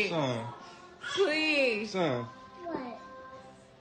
Son. Please. Son. What?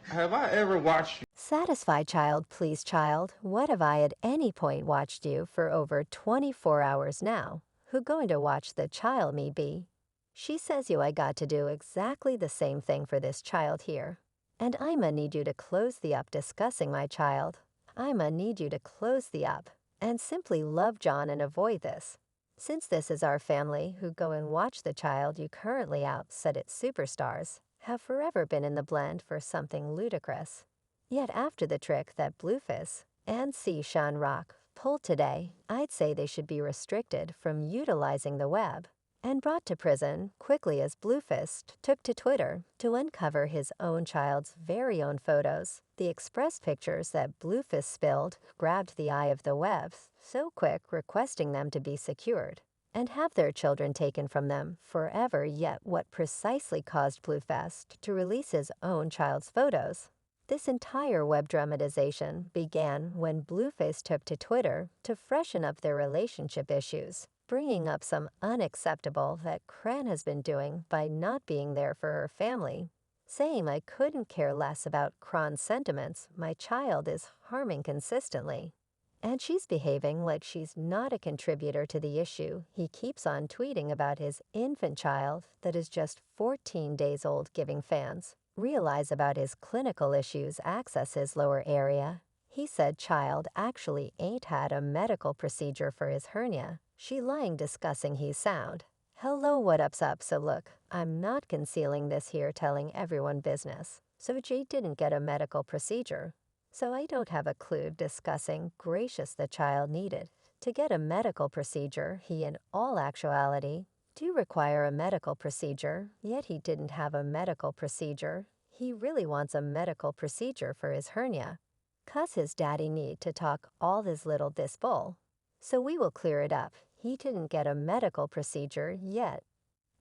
Have I ever watched you? Satisfied child, please child, what have I at any point watched you for over 24 hours now? Who going to watch the child me be? She says you I got to do exactly the same thing for this child here. And I'ma need you to close the up discussing my child. I'ma need you to close the up and simply love John and avoid this. Since this is our family who go and watch the child you currently out set at superstars, have forever been in the blend for something ludicrous. Yet after the trick that Blueface and chriseanrock pulled today, I'd say they should be restricted from utilizing the web and brought to prison quickly as Blueface took to Twitter to uncover his own child's very own photos. The express pictures that Blueface spilled grabbed the eye of the web so quick, requesting them to be secured and have their children taken from them forever. Yet what precisely caused Blueface to release his own child's photos? This entire web dramatization began when Blueface took to Twitter to freshen up their relationship issues, bringing up some unacceptable that Cran has been doing by not being there for her family, saying I couldn't care less about Cran's sentiments my child is harming consistently. And she's behaving like she's not a contributor to the issue. He keeps on tweeting about his infant child that is just 14 days old, giving fans realize about his clinical issues access his lower area. He said child actually ain't had a medical procedure for his hernia. She lying discussing he's sound. Hello, what up's up? So look, I'm not concealing this here, telling everyone business. So Jay didn't get a medical procedure. So I don't have a clue discussing gracious the child needed to get a medical procedure. He in all actuality do require a medical procedure, yet he didn't have a medical procedure. He really wants a medical procedure for his hernia. 'Cause his daddy need to talk all his little this bull. So we will clear it up. He didn't get a medical procedure yet.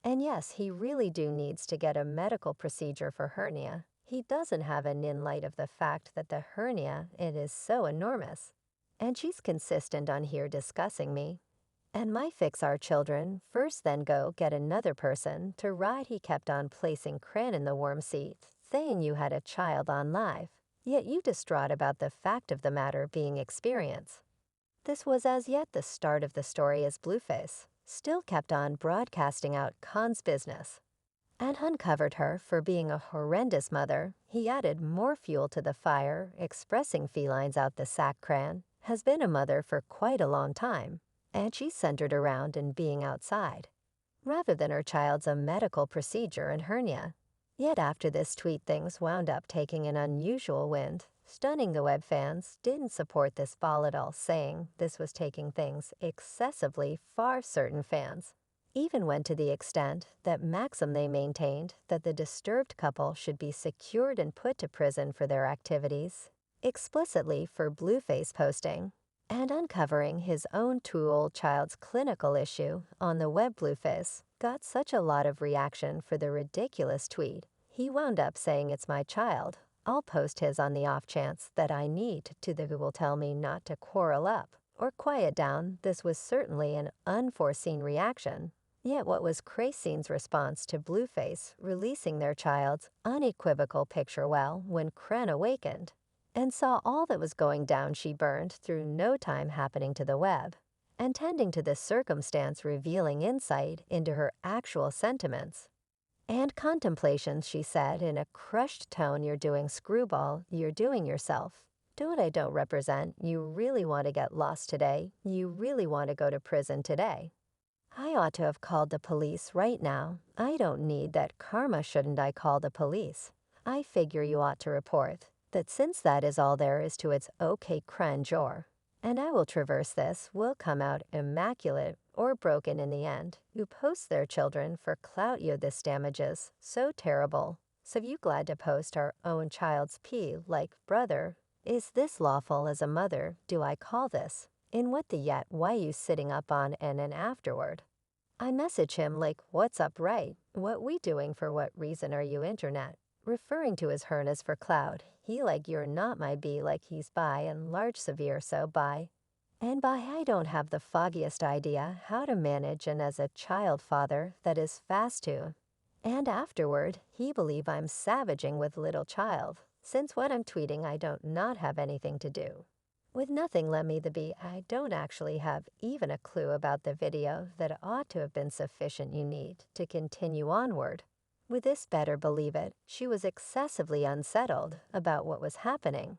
And yes, he really do needs to get a medical procedure for hernia. He doesn't have an in light of the fact that the hernia, it is so enormous. And she's consistent on here discussing me. And my fix our children first, then go get another person to ride. He kept on placing Cran in the warm seat, saying you had a child on live, yet you distraught about the fact of the matter being experience. This was as yet the start of the story as Blueface still kept on broadcasting out Khan's business and uncovered her for being a horrendous mother. He added more fuel to the fire, expressing felines out the sack. Cran has been a mother for quite a long time, and she's centered around in being outside, rather than her child's a medical procedure and hernia. Yet after this tweet, things wound up taking an unusual wind. Stunning the web fans didn't support this volatile, saying this was taking things excessively far. Certain fans even went to the extent that maxim they maintained that the disturbed couple should be secured and put to prison for their activities, explicitly for Blueface posting and uncovering his own two-old child's clinical issue on the web. Blueface got such a lot of reaction for the ridiculous tweet, he wound up saying it's my child. I'll post his on the off chance that I need to the who will tell me not to quarrel up or quiet down. This was certainly an unforeseen reaction. Yet what was Chrisean's response to Blueface releasing their child's unequivocal picture? Well, when Cran awakened and saw all that was going down, she burned through no time happening to the web and tending to this circumstance, revealing insight into her actual sentiments and contemplations. She said in a crushed tone, you're doing screwball, you're doing yourself. Don't I don't represent, you really want to get lost today, you really want to go to prison today. I ought to have called the police right now. I don't need that karma. Shouldn't I call the police? I figure you ought to report that, since that is all there is to it's okay. Cranjor. And I will traverse this, will come out immaculate or broken in the end, who posts their children for clout. You this damages so terrible. So you glad to post our own child's pee like brother? Is this lawful as a mother? Do I call this? In what the yet why you sitting up on and afterward? I message him like what's up, right? What we doing? For what reason are you internet? Referring to his hernias for cloud. He like you're not my be like he's by and large severe so by. And by I don't have the foggiest idea how to manage, and as a child father that is fast to And afterward, he believe I'm savaging with little child, since what I'm tweeting I don't not have anything to do. With nothing let me the be, I don't actually have even a clue about the video that ought to have been sufficient you need to continue onward. With this better believe it, she was excessively unsettled about what was happening,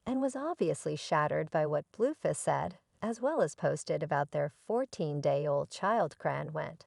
and was obviously shattered by what Blueface said, as well as posted about their 14-day-old child cran went.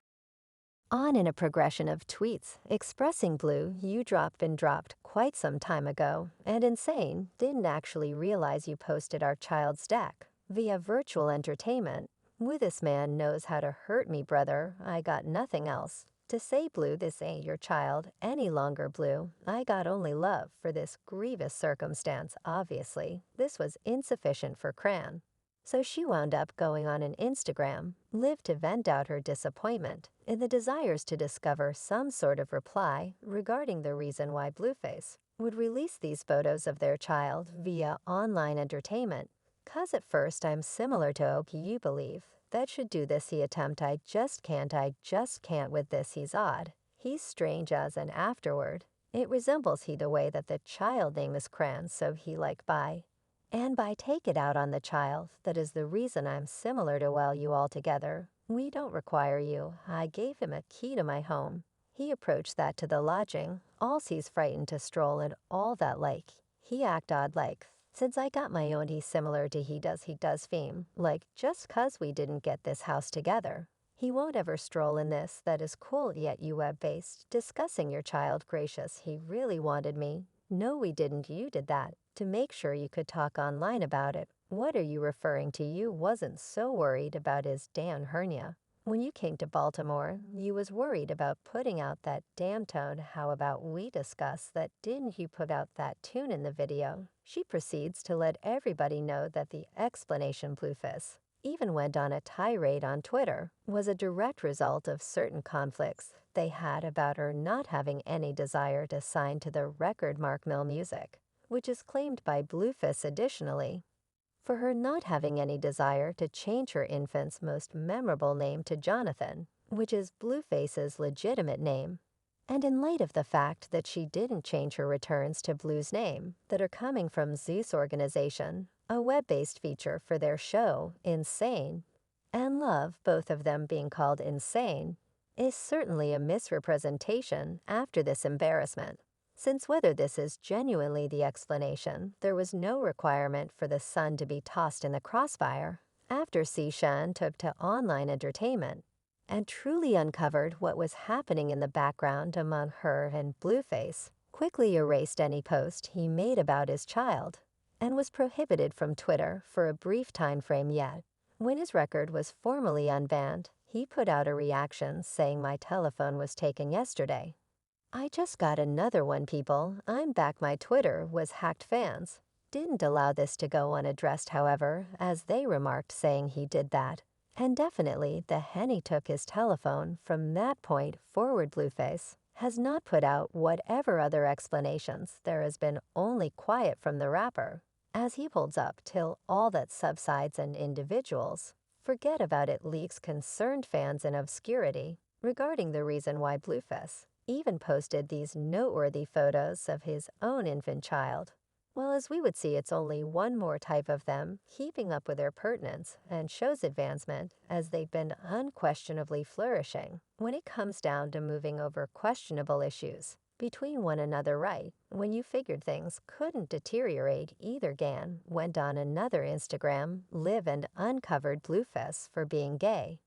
On in a progression of tweets expressing Blue you been dropped quite some time ago, and insane didn't actually realize you posted our child's deck via virtual entertainment. With this man knows how to hurt me, brother. I got nothing else to say. Blue, this ain't your child any longer. Blue, I got only love for this grievous circumstance. Obviously, this was insufficient for Cran. So she wound up going on an Instagram, live to vent out her disappointment in the desires to discover some sort of reply regarding the reason why Blueface would release these photos of their child via online entertainment. Cause at first I'm similar to Oki you believe that should do this he attempt I just can't with this he's odd. He's strange as and afterward. It resembles he the way that the child name is Cran so he like by. And by take it out on the child, that is the reason I'm similar to well you altogether. We don't require you. I gave him a key to my home. He approached that to the lodging. All's he's frightened to stroll and all that like. He act odd like. Since I got my own he similar to he does fame. Like just cause we didn't get this house together. He won't ever stroll in this that is cool yet you web-based. Discussing your child gracious he really wanted me. No we didn't you did that. To make sure you could talk online about it. What are you referring to? You wasn't so worried about his damn hernia. When you came to Baltimore, you was worried about putting out that damn tone. How about we discuss that? Didn't you put out that tune in the video? She proceeds to let everybody know that the explanation Blueface even went on a tirade on Twitter was a direct result of certain conflicts they had about her not having any desire to sign to the record Mark Mill Music, which is claimed by Blueface additionally, for her not having any desire to change her infant's most memorable name to Jonathan, which is Blueface's legitimate name. And in light of the fact that she didn't change her returns to Blue's name that are coming from Zeus Organization, a web-based feature for their show, Insane, and Love, both of them being called Insane, is certainly a misrepresentation after this embarrassment. Since whether this is genuinely the explanation, there was no requirement for the son to be tossed in the crossfire after Shan took to online entertainment and truly uncovered what was happening in the background among her and Blueface, quickly erased any post he made about his child, and was prohibited from Twitter for a brief time frame yet. When his record was formally unbanned, he put out a reaction saying my telephone was taken yesterday. I just got another one, people. I'm back. My Twitter was hacked. Fans didn't allow this to go unaddressed, however, as they remarked saying he did that. And definitely the Henny took his telephone from that point forward. Blueface has not put out whatever other explanations. There has been only quiet from the rapper, as he holds up till all that subsides and individuals forget about it. Leaks concerned fans in obscurity regarding the reason why Blueface even posted these noteworthy photos of his own infant child. Well, as we would see, it's only one more type of them keeping up with their pertinence and shows advancement as they've been unquestionably flourishing when it comes down to moving over questionable issues between one another. Right when you figured things couldn't deteriorate, either Gan went on another Instagram live and uncovered Blueface for being gay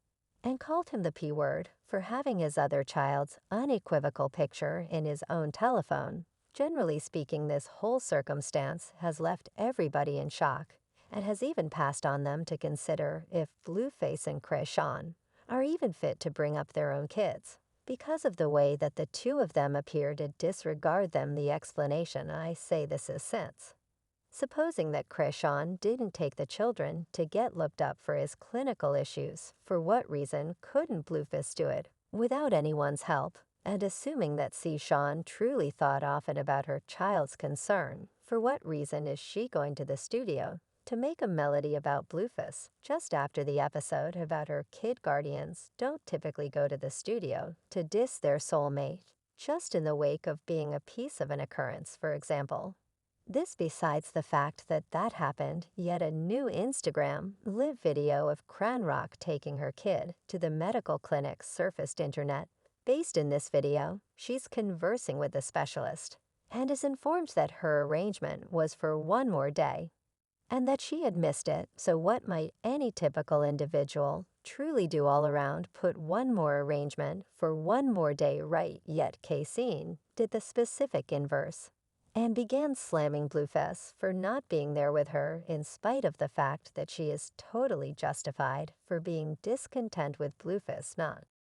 and called him the P word for having his other child's unequivocal picture in his own telephone. Generally speaking, this whole circumstance has left everybody in shock and has even passed on them to consider if Blueface and Chrisean are even fit to bring up their own kids, because of the way that the two of them appear to disregard them. The explanation I say this is since. Supposing that Chrisean didn't take the children to get looked up for his clinical issues, for what reason couldn't Blueface do it without anyone's help? And assuming that Shan truly thought often about her child's concern, for what reason is she going to the studio to make a melody about Blueface just after the episode about her kid? Guardians don't typically go to the studio to diss their soulmate just in the wake of being a piece of an occurrence, for example. This besides the fact that that happened, yet a new Instagram live video of chriseanrock taking her kid to the medical clinic surfaced internet. Based in this video, she's conversing with the specialist and is informed that her arrangement was for one more day and that she had missed it, so what might any typical individual truly do all around put one more arrangement for one more day right, yet Chrisean did the specific inverse and began slamming Blueface for not being there with her in spite of the fact that she is totally justified for being discontent with Blueface not